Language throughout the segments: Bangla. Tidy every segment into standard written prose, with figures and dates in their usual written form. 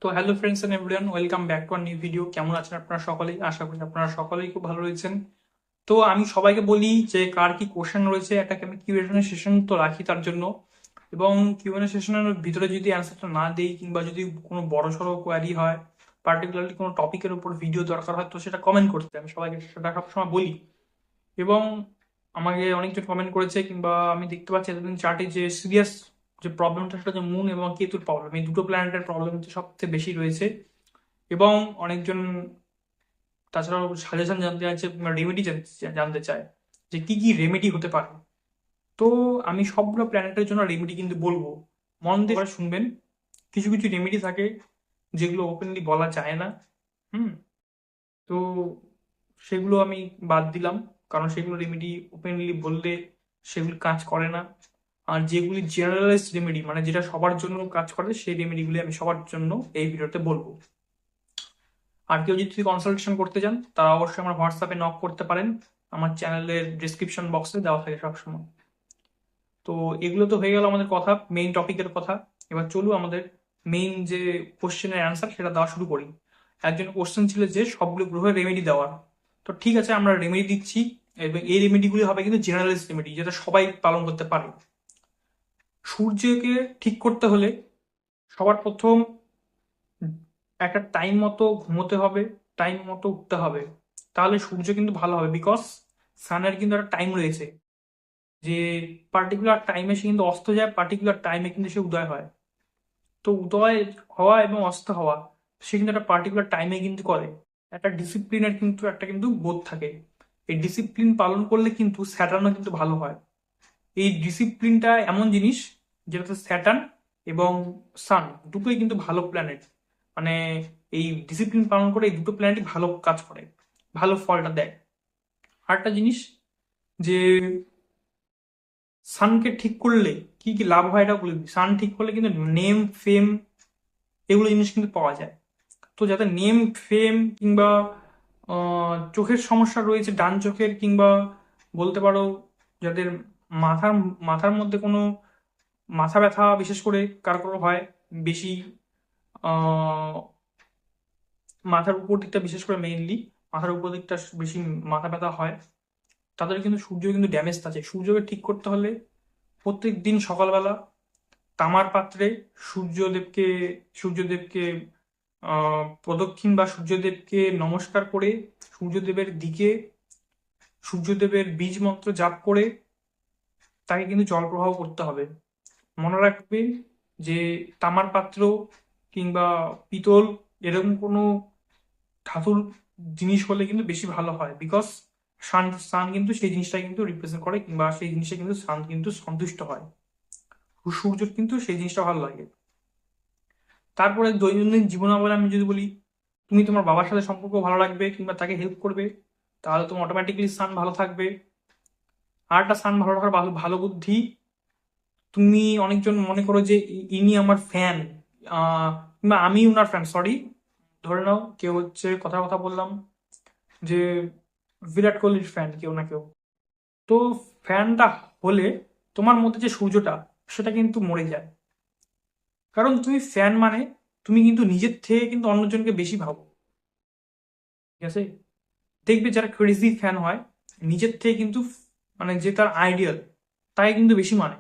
তো hello friends and everyone, welcome back to our new video. কেমন আছেন আপনারা সকলেই? আশা করি আপনারা সকলেই খুব ভালো রয়েছেন। তো আমি সবাইকে বলি যে কার কি কোশ্চেন রয়েছে একটা আমি কিউএনএ সেশন তো রাখি তার জন্য। এবং কিউএনএ সেশনের ভিতরে যদি অ্যান্সারটা না দেই কিংবা যদি কোনো বড় সড়ো কোয়ারি হয়, পার্টিকুলারলি কোনো টপিকের উপর ভিডিও দরকার হয়, তো সেটা কমেন্ট করতে আমি সবাইকে সেটা সবসময় বলি। এবং আমাকে অনেকজন কমেন্ট করেছে কিংবা আমি দেখতে পাচ্ছি এতদিন চার্টে যে সিরিয়াস যে প্রবলেমটা সেটা হচ্ছে মুন এবং কেতুর প্রবলেম, এই দুটো প্ল্যানেটের প্রবলেম হচ্ছে সবচেয়ে বেশি রয়েছে। এবং অনেকজন তাছাড়াও সাজেশন জানতে চাইছে, রেমেডি জানতে চায় যে কি কি রেমেডি হতে পারে। তো আমি সবগুলো প্ল্যানেটের জন্য রেমেডি কিন্তু বলবো, মন দিয়ে এবার শুনবেন। কিছু কিছু রেমেডি থাকে যেগুলো ওপেনলি বলা যায় না। হুম। তো সেগুলো আমি বাদ দিলাম, কারণ সেগুলো রেমেডি ওপেনলি বললে সেগুলো কাজ করে না। আর যেগুলি জেনারেলাইজড রেমেডি, মানে যেটা সবার জন্য কাজ করে, সেই রেমেডিগুলি আমি সবার জন্য এই ভিডিওতে বলবো। আর কেউ যদি কনসালটেশন করতে চান তারা অবশ্যই আমার হোয়াটসঅ্যাপে নক করতে পারেন, আমার চ্যানেলের ডিসক্রিপশন বক্সে দেওয়া থাকে সবসময়। তো এগুলো তো হয়ে গেল আমাদের কথা, মেইন টপিকের কথা। এবার চলুন আমাদের মেইন যে কোশ্চেনের অ্যান্সার সেটা দেওয়া শুরু করি। একজন কোশ্চেন ছিল যে সবগুলো গ্রহের রেমেডি দেওয়ার। তো ঠিক আছে, আমরা রেমেডি দিচ্ছি। এবং এই রেমেডিগুলি হবে কিন্তু জেনারেলিস্ট রেমেডি, যেটা সবাই পালন করতে পারে। সূর্যকে ঠিক করতে হলে সবার প্রথম একটা টাইম মতো ঘুমোতে হবে, টাইম মতো উঠতে হবে। তাহলে সূর্য কিন্তু ভালো হবে, বিকজ সানের কিন্তু একটা টাইম রয়েছে যে পার্টিকুলার টাইমে সে কিন্তু অস্ত যায়, পার্টিকুলার টাইমে কিন্তু সে উদয় হয়। তো উদয় হওয়া এবং অস্ত হওয়া সে কিন্তু একটা পার্টিকুলার টাইমে কিন্তু করে। একটা ডিসিপ্লিনের কিন্তু একটা কিন্তু বোধ থাকে। এই ডিসিপ্লিন পালন করলে কিন্তু স্যাটার্নও কিন্তু ভালো হয়। এই ডিসিপ্লিনটা এমন জিনিস যেটাতে স্যাটার্ন এবং সান দুটোই কিন্তু ভালো প্ল্যানেট। মানে এই ডিসিপ্লিন পালন করে এই দুটো প্ল্যানেটই ভালো কাজ করে, ভালো ফলটা দেয়। আরেকটা জিনিস যে সানকে ঠিক করলে কি কি লাভ হয় এটা বলে দিই। সান ঠিক করলে কিন্তু নেম ফেম এগুলো জিনিস কিন্তু পাওয়া যায়। তো যাদের নেম ফেম কিংবা চোখের সমস্যা রয়েছে, ডান চোখের কিংবা বলতে পারো যাদের মাথার মাথার মধ্যে কোনো মাথা ব্যথা বিশেষ করে কারো কারো হয় বেশি, আহ, মাথার উপর দিকটা বিশেষ করে মেইনলি মাথার উপর দিকটা বেশি মাথা ব্যথা হয়, তাদের কিন্তু সূর্য কিন্তু ড্যামেজ আছে। সূর্যকে ঠিক করতে হলে প্রত্যেক দিন সকালবেলা তামার পাত্রে সূর্যদেবকে সূর্যদেবকে প্রদক্ষিণ বা সূর্যদেবকে নমস্কার করে সূর্যদেবের দিকে সূর্যদেবের বীজ মন্ত্র জাপ করে তাকে কিন্তু জল প্রবাহ করতে হবে। মনে রাখবে যে তামার পাত্র কিংবা পিতল এরকম কোনো ধাতুর জিনিস হলে কিন্তু বেশি ভালো হয়, বিকজ সান সান কিন্তু সেই জিনিসটা কিন্তু রিপ্রেজেন্ট করে কিংবা সেই জিনিসটা কিন্তু সান কিন্তু সন্তুষ্ট হয়। সূর্যের কিন্তু সেই জিনিসটা ভালো লাগে। তারপরে দৈনন্দিন জীবনাবলী আমি যদি বলি, তুমি তোমার বাবার সাথে সম্পর্ক ভালো রাখবে কিংবা তাকে হেল্প করবে, তাহলে তোমার অটোমেটিকলি সান ভালো থাকবে। আর একটা সান ভালো রাখার ভালো ভালো বুদ্ধি, তুমি অনেকজন মনে করো যে ইনি আমার ফ্যান, কিংবা আমি উনার ফ্যান, সরি, ধরে নাও কেউ হচ্ছে কথা কথা বললাম যে বিরাট কোহলির ফ্যান কেউ না কেউ। তো ফ্যানটা হলে তোমার মধ্যে যে সূর্যটা সেটা কিন্তু মরে যায়। কারণ তুমি ফ্যান মানে তুমি কিন্তু নিজের থেকে কিন্তু অন্যজনকে বেশি ভাবো। ঠিক আছে? দেখবে যারা ক্রেজি ফ্যান হয় নিজের থেকে কিন্তু মানে যে তার আইডিয়াল তাই কিন্তু বেশি মানে।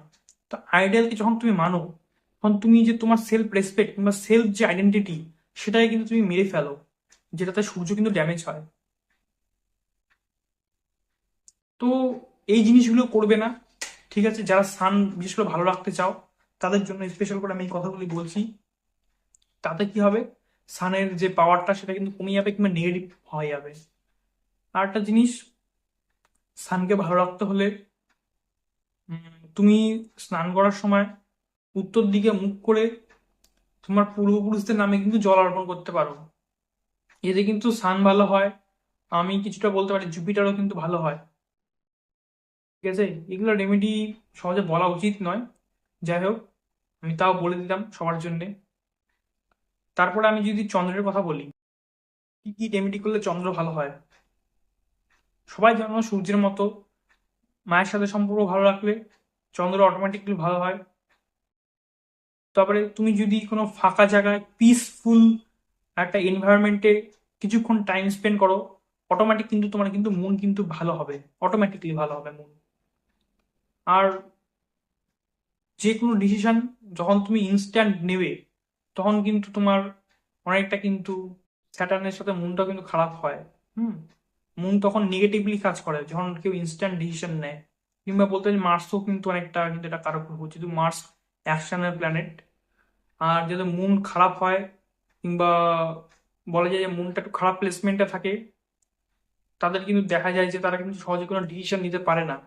তো আইডিয়ালকে যখন তুমি মানো তখন তুমি যে তোমার সেলফ রেসপেক্ট কিংবা সেলফ যে আইডেন্টিটি সেটাই কিন্তু তুমি মেরে ফেলো, যেটাতে সূর্য কিন্তু ড্যামেজ হয়। তো এই জিনিসগুলো করবে না। ঠিক আছে, যারা সান বিশেষ করে ভালো রাখতে চাও তাদের জন্য স্পেশাল করে আমি এই কথাগুলি বলছি। তাতে কি হবে, সানের যে পাওয়ারটা সেটা কিন্তু কমে যাবে কিংবা নেগেটিভ হয়ে যাবে। আর একটা জিনিস, সানকে ভালো রাখতে হলে তুমি স্নান করার সময় উত্তর দিকে মুখ করে তোমার পূর্বপুরুষদের নামে কিন্তু জল অর্পণ করতে পারো। এতে কিন্তু সান ভালো হয়। আমি কিছুটা বলতে পারি জুপিটারও কিন্তু ভালো হয়। ঠিক আছে, এগুলো রেমেডি সহজে বলা উচিত নয়, যাই হোক আমি তাও বলে দিলাম সবার জন্যে। তারপরে আমি যদি চন্দ্রের কথা বলি, কি কি রেমেডি করলে চন্দ্র ভালো হয়। সবাই জানো সূর্যের মতো মায়ের সাথে সম্পর্ক ভালো রাখলে চন্দ্র অটোমেটিকলি ভালো হয়। তারপরে তুমি যদি কোনো ফাঁকা জায়গায় পিসফুল একটা এনভায়রনমেন্টে কিছুক্ষণ টাইম স্পেন্ড করো, অটোমেটিক কিন্তু তোমার কিন্তু মন কিন্তু ভালো হবে, অটোমেটিকলি ভালো হবে মন। আর যে কোনো ডিসিশন যখন তুমি ইনস্ট্যান্ট নেবে, তখন কিন্তু তোমার অনেকটা কিন্তু স্যাটার্নের সাথে মনটা কিন্তু খারাপ হয়। হুম। মন তখন নেগেটিভলি কাজ করে যখন কেউ ইনস্ট্যান্ট ডিসিশন নেয়। কিংবা বলতে পারি মার্সও কিন্তু অনেকটা কিন্তু এটা কারক গ্রহ, যেহেতু মার্স অ্যাকশনের প্ল্যানেট। আর যদি মন খারাপ হয় কিংবা বলা যায় যে মনটা একটু খারাপ প্লেসমেন্টে থাকে, তাদের কিন্তু দেখা যায় যে তারা কিন্তু সহজে কোনো ডিসিশন নিতে পারে না।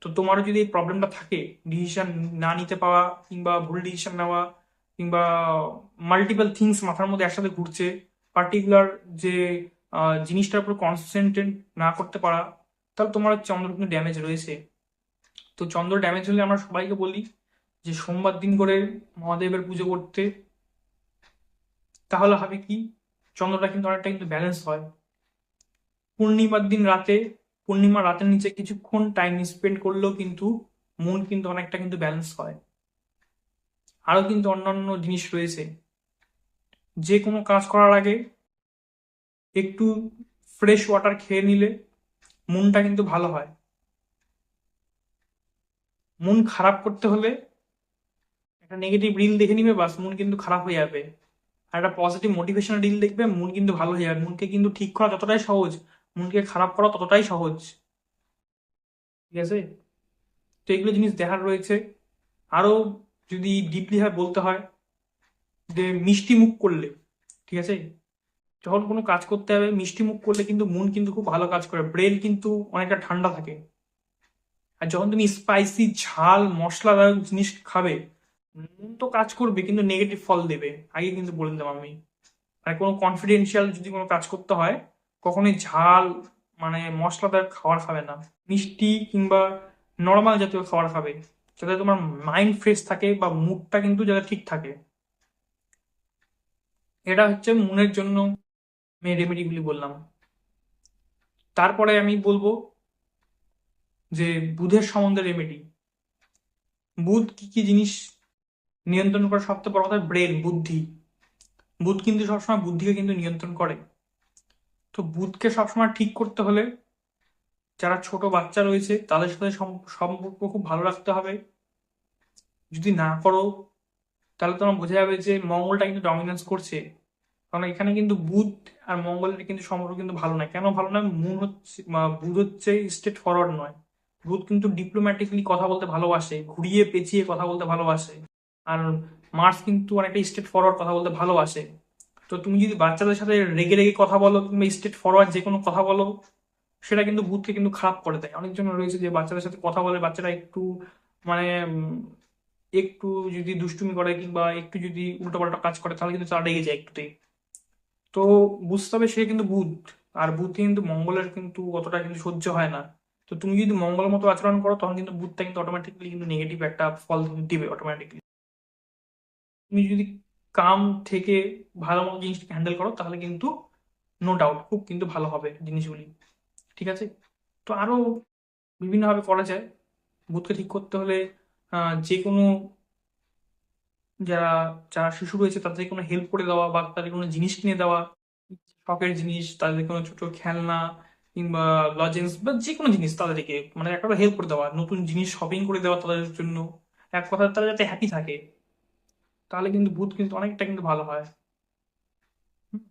তো তোমারও যদি এই প্রবলেমটা থাকে, ডিসিশন না নিতে পাওয়া কিংবা ভুল ডিসিশন নেওয়া কিংবা মাল্টিপল থিংস মাথার মধ্যে একসাথে ঘুরছে, পার্টিকুলার যে জিনিসটার উপর কনসেন্ট্রেট না করতে পারা, তাহলে তোমার চন্দ্র কিন্তু ড্যামেজ রয়েছে। তো চন্দ্র ড্যামেজ হলে আমরা সবাইকে বলি যে সোমবার দিন করে মহাদেবের পুজো করতে। তাহলে হবে কি, চন্দ্রটা কিন্তু অনেকটা কিন্তু ব্যালেন্স হয়। পূর্ণিমার দিন রাতে, পূর্ণিমার রাতের নিচে কিছুক্ষণ টাইম স্পেন্ড করলেও কিন্তু মন কিন্তু অনেকটা কিন্তু ব্যালেন্স হয়। আরো কিন্তু অন্যান্য জিনিস রয়েছে। যে কোনো কাজ করার আগে একটু ফ্রেশ ওয়াটার খেয়ে নিলে মনটা কিন্তু ভালো হয়। মন খারাপ করতে হলে একটা নেগেটিভ রিল দেখে নিবে, বাস মন কিন্তু খারাপ হয়ে যাবে। আর একটা পজিটিভ মোটিভেশনাল রিল দেখবে, মন কিন্তু ভালো হয়ে যাবে। মনকে কিন্তু ঠিক করা যতটাই সহজ, মনকে খারাপ করা ততটাই সহজ। ঠিক আছে। তো এগুলো জিনিস দেখার রয়েছে। আরো যদি ডিপলি হয় বলতে হয় যে মিষ্টি মুখ করলে, ঠিক আছে, যখন কোনো কাজ করতে হবে মিষ্টি মুখ করলে কিন্তু মন কিন্তু খুব ভালো কাজ করে, ব্রেন কিন্তু অনেকটা ঠান্ডা থাকে। আর যখন তুমি স্পাইসি ঝাল মশলাদার জিনিস খাবে, মন তো কাজ করবে কিন্তু নেগেটিভ ফল দেবে, আগে কিন্তু বলে দিলাম আমি। মানে কোনো কনফিডেন্সিয়াল যদি কোনো কাজ করতে হয়, কখনোই ঝাল মানে মশলাদার খাবার খাবে না। মিষ্টি কিংবা নর্মাল জাতীয় খাবার খাবে, যাতে তোমার মাইন্ড ফ্রেশ থাকে বা মুডটা কিন্তু যাতে ঠিক থাকে। এটা হচ্ছে মনের জন্য আমি রেমেডিগুলি বললাম। তারপরে আমি বলবো যে বুধের সম্বন্ধে রেমেডি। বুধ কি কি জিনিস নিয়ন্ত্রণ করে, সবচেয়ে বড় কথা ব্রেন, বুদ্ধি। বুধ কিন্তু সবসময় বুদ্ধিকে কিন্তু নিয়ন্ত্রণ করে। তো বুধকে সবসময় ঠিক করতে হলে যারা ছোট বাচ্চা রয়েছে তাদের সাথে সম্পর্ক খুব ভালো রাখতে হবে। যদি না করো তাহলে তোমার বোঝা যাবে যে মঙ্গলটা কিন্তু ডমিনেন্স করছে। কারণ এখানে কিন্তু বুধ আর মঙ্গলের কিন্তু সম্পর্ক কিন্তু ভালো নয়। কেন ভালো নয়? মুন হচ্ছে বুধ হচ্ছে স্ট্রেট ফরওয়ার্ড নয়। বুধ কিন্তু ডিপ্লোম্যাটিকলি কথা বলতে ভালোবাসে, ঘুরিয়ে পেঁচিয়ে কথা বলতে ভালোবাসে। আর মার্স কিন্তু অনেকটা স্ট্রেট ফরওয়ার্ড কথা বলতে ভালোবাসে। তো তুমি যদি বাচ্চাদের সাথে রেগে রেগে কথা বলো কিংবা স্ট্রেট ফরওয়ার্ড যে কোনো কথা বলো, সেটা কিন্তু বুধকে কিন্তু খারাপ করে দেয়। অনেকজন রয়েছে যে বাচ্চাদের সাথে কথা বলে, বাচ্চারা একটু মানে একটু যদি দুষ্টুমি করে কিংবা একটু যদি উল্টোপাল্টা কাজ করে, তাহলে কিন্তু তারা রেগে যায় একটুতেই। তো বুঝতে হবে সে কিন্তু বুধ, আর বুধ কিন্তু মঙ্গলের কিন্তু অতটা কিন্তু সহ্য হয় না। তো তুমি যদি মঙ্গলের মতো আচরণ করো, তখন কিন্তু বুধটা কিন্তু অটোমেটিকলি কিন্তু নেগেটিভ একটা ফল কিন্তু দিবে অটোমেটিকলি। তুমি যদি কাম থেকে ভালো মতো জিনিসটাকে হ্যান্ডেল করো, তাহলে কিন্তু নো ডাউট খুব কিন্তু ভালো হবে জিনিসগুলি। ঠিক আছে। তো আরো বিভিন্নভাবে করা যায় বুথকে ঠিক করতে হলে। যে কোনো যারা যারা শিশু রয়েছে তাদের কোনো হেল্প করে দেওয়া বা তাদের কোনো জিনিস কিনে দেওয়া, শখের জিনিস, তাদের কোনো ছোট খেলনা কিংবা লজেন্স বা যে কোনো জিনিস তাদেরকে মানে একটা হেল্প করে দেওয়া, নতুন জিনিস শপিং করে দেওয়া তাদের জন্য। এক কথা তারা যাতে হ্যাপি থাকে, তাহলে কিন্তু বুথ কিন্তু অনেকটা কিন্তু ভালো হয়। হুম।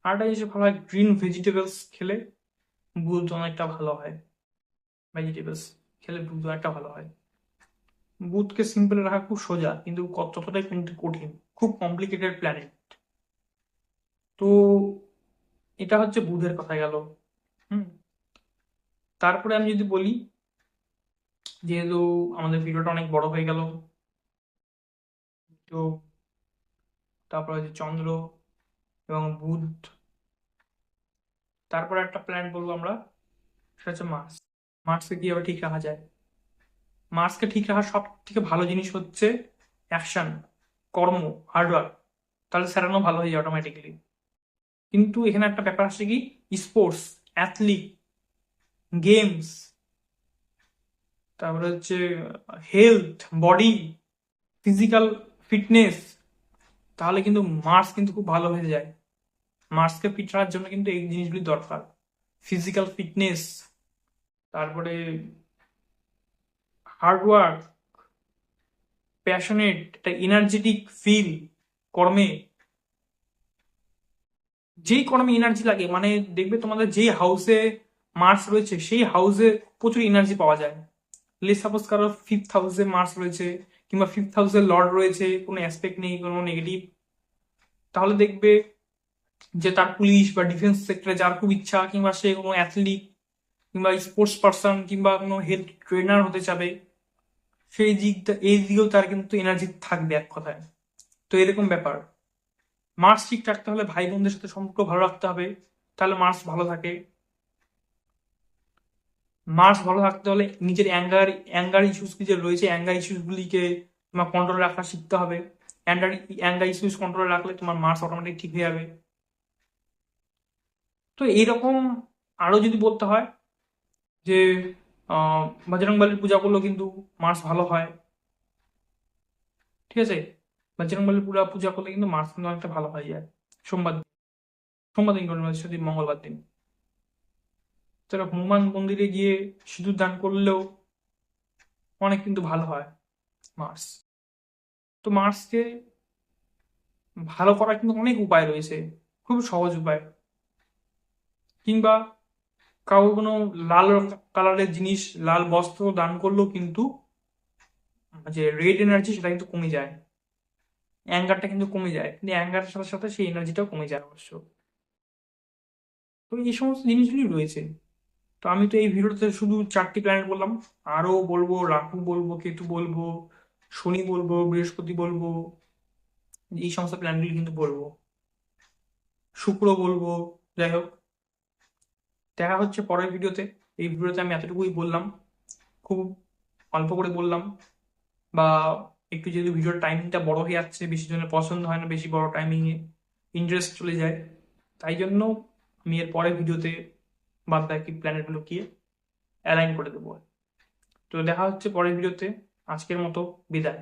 আরেকটা জিনিস ভালো হয়, গ্রিন ভেজিটেবলস খেলে বুথ অনেকটা ভালো হয়। ভেজিটেবলস খেলে বুথ অনেকটা ভালো হয়। বুথকে সিম্পল রাখা খুব সোজা, কিন্তু ততটাই কিন্তু কঠিন, খুব কমপ্লিকেটেড প্ল্যানেট। তো এটা হচ্ছে বুধের কথা গেল। হুম। তারপরে আমি যদি বলি, যেহেতু আমাদের ভিডিওটা অনেক বড় হয়ে গেল, তো তারপরে হচ্ছে চন্দ্র এবং বুধ, তারপরে একটা প্ল্যানেট বলবো আমরা, সেটা হচ্ছে মার্স। মার্সকে কিভাবে ঠিক রাখা যায়? মার্সকে ঠিক রাখার সব থেকে ভালো জিনিস হচ্ছে অ্যাকশন, কর্ম, হার্ডওয়ার্ক। তাহলে স্যারানো ভালো হয়ে যায় অটোমেটিক্যালি। কিন্তু এখানে একটা ব্যাপার আসছে কি, স্পোর্টস, অ্যাথলিট, গেমস, তারপরে হচ্ছে হেলথ, বডি, ফিজিক্যাল ফিটনেস, তাহলে কিন্তু মার্স কিন্তু খুব ভালো হয়ে যায়। মার্সকে ফিট রাখার জন্য কিন্তু এই জিনিসগুলি দরকার, ফিজিক্যাল ফিটনেস, তারপরে হার্ডওয়ার্ক, প্যাশনেট, একটা এনার্জেটিক ফিল কর্মে। যেই কর্মে এনার্জি লাগে, মানে দেখবে তোমাদের যেই হাউসে মার্স রয়েছে সেই হাউসে প্রচুর এনার্জি পাওয়া যায়। লেট সাপোজ কারো ফিফথ হাউসে মার্স রয়েছে, কিংবা ফিফথ হাউসে লর্ড রয়েছে, কোনো অ্যাসপেক্ট নেই, কোনো নেগেটিভ, তাহলে দেখবে যে তার পুলিশ বা ডিফেন্স সেক্টরে যার খুব ইচ্ছা, কিংবা সে কোনো অ্যাথলিট কিংবা স্পোর্টস পার্সন কিংবা কোনো হেলথ ট্রেনার হতে চাবে, সেই দিকটা এই দিকেও তার কিন্তু এনার্জি থাকবে এক কথায়। তো এরকম ব্যাপার। মার্স ঠিক রাখতে হলে ভাই বোনদের সাথে সম্পর্ক ভালো রাখতে হবে, তাহলে মার্স ভালো থাকে। মার্স ভালো থাকতে হলে নিজের অ্যাঙ্গার অ্যাঙ্গার ইস্যুস যে রয়েছে, অ্যাঙ্গার ইস্যুস গুলিকে তোমার কন্ট্রোল রাখা শিখতে হবে। অ্যাঙ্গার অ্যাঙ্গার ইস্যুস কন্ট্রোল রাখলে তোমার মার্স অটোমেটিক ঠিক হয়ে যাবে। তো এইরকম আরো যদি বলতে হয় যে বজরংবলীর পূজা করলেও কিন্তু মার্স ভালো হয়, ঠিক আছে। বজরংবলীর পূজা করলে কিন্তু মার্স কিন্তু অনেকটা ভালো হয়ে যায়। সোমবার দিন, সোমবার দিন করবেন, সেদিন মঙ্গলবার দিন। তারা হনুমান মন্দিরে গিয়ে সিঁদুর দান করলেও অনেক কিন্তু ভালো হয় মার্স। তো মার্সকে ভালো করার কিন্তু অনেক উপায় রয়েছে, খুব সহজ উপায়। কিংবা কারো কোনো লাল কালারের জিনিস, লাল বস্ত্র দান করলেও কিন্তু যে রেড এনার্জি সেটা কিন্তু কমে যায়, অ্যাঙ্গারটা কিন্তু কমে যায়, কিন্তু অ্যাঙ্গারের সাথে সাথে সেই এনার্জিটাও কমে যায় অবশ্য। তো এই সমস্ত জিনিসগুলি রয়েছে। তো আমি তো এই ভিডিওতে শুধু 4টি প্ল্যানেট বললাম, আরো বলবো, রাহু বলবো, কেতু বলবো, শনি বলবো, বৃহস্পতি বলবো, এই সমস্ত প্ল্যানগুলি কিন্তু বলবো, শুক্র বলবো। যাই হোক, দেখা হচ্ছে পরের ভিডিওতে। এই ভিডিওতে আমি এতটুকুই বললাম, খুব অল্প করে বললাম, বা একটু যেহেতু ভিডিওর টাইমিংটা বড় হয়ে যাচ্ছে, বেশি জনের পছন্দ হয় না বেশি বড় টাইমিংয়ে, ইন্টারেস্ট চলে যায়, তাই জন্য আমি এর পরের ভিডিওতে বাদ বাকি প্ল্যানেটগুলোকে অ্যালাইন করে দেবো। তো দেখা হচ্ছে পরের ভিডিওতে। আজকের মতো বিদায়।